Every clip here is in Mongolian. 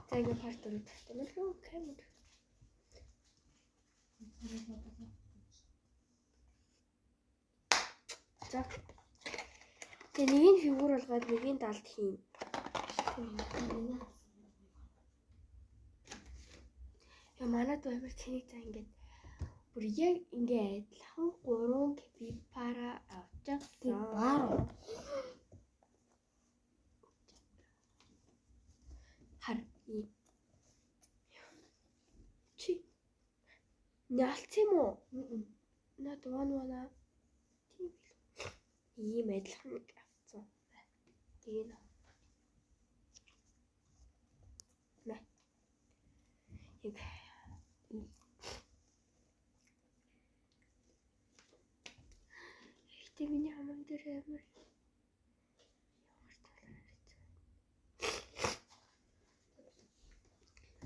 За ингээ part 4 тавьсан мэл рүү камер. За. Тэгээ нэг нь фигур болгоод нэг нь далд хийн. Я манад баймар тэнийг за ингээд бүр яг ингээ адилхан 3 капипара авчихсан. Хар и. Чи Ялц юм уу? Наад вана. Тийм ийм адилхан нэг авцсан. Тэгээ нэ. Яг ихтэй миний хамаан дээр амар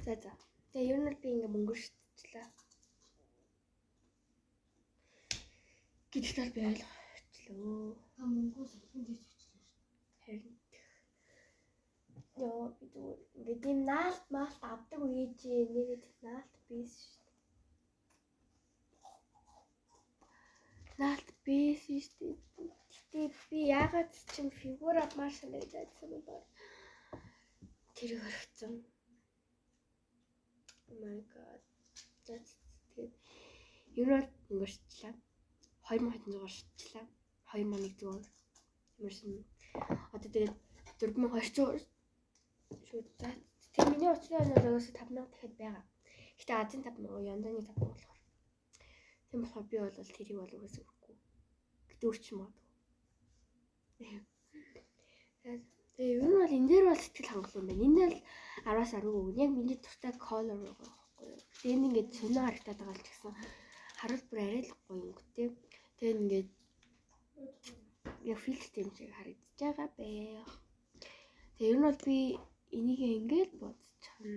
За. Тэгээ ер нь би ингээ мөнгө шидчихлээ. Гэтэл би ойлгочлоо. Та мөнгөө сахин дэж өчлөө шүү. Харин ёо би зүгээр ингээд ийм наалт маалт авдаг үе чи нэгэд наалт бийс шүү. Наалт бийс шүү. Гэтэ би яагаад ч юм фигур авмаар санагдаад байна. Тэр хөргцэн. Oh my god. Тэгээд ер нь өнгөрчлээ. 2200 шидлээ. 2100. Ямарсан. Одоо тэгээд 4200 шүү. Тэр миний уцны өнөөс 5000 дахиад байгаа. Гэтэ азийн 5000, янзаны 5000 болохоор. Тийм болохоор би бол тэрийг бол угаасаа өгөхгүй. Гэтэ өрчин магадгүй. Тэгээ ер нь бол энэ дээр бол сэтгэл хангалуун байна. Энэ бол 10-аас 10 өгнө. Яг миний дуртай color байгаа байхгүй юу. Тэгээ энэ ингээд сонио харагдаад байгаа л ч гэсэн харуул бүр арай л гоё өнгөтэй. Тэгээ ингээд яг фильтр юм шиг харагдаж байгаа байх. Тэгээ ер нь бол би энийг ингээд бодчихно.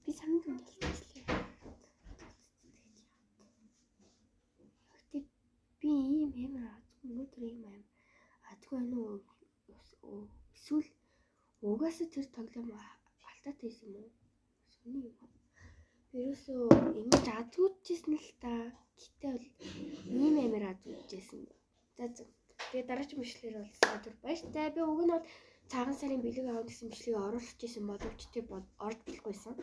Би самд хэлчихлээ. Би ийм амар азгүй өнөөдөр ийм амар азгүй байна уу? Эсвэл угаасаа тэр тоглоом алдаатай юм уу? Сони юм. Ерөөсөө ингэж азгүйжсэн л та. Гэтэ бол ийм амар азгүйжсэн. За. Тэгээ дараагийн бичлэгээр бол саdur баяртай. Би уг нь бол цагаан сарын бэлэг аав гэсэн бичлэгийг оруулах гэсэн боловч тэр орж болохгүйсэн.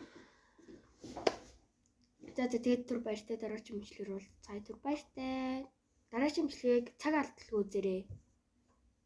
За тэгээд түр баяртай дараагийн бичлэгээр бол цай түр баяртай. Дараагийн бичлэгийг цаг алдалгүй үзээрэй.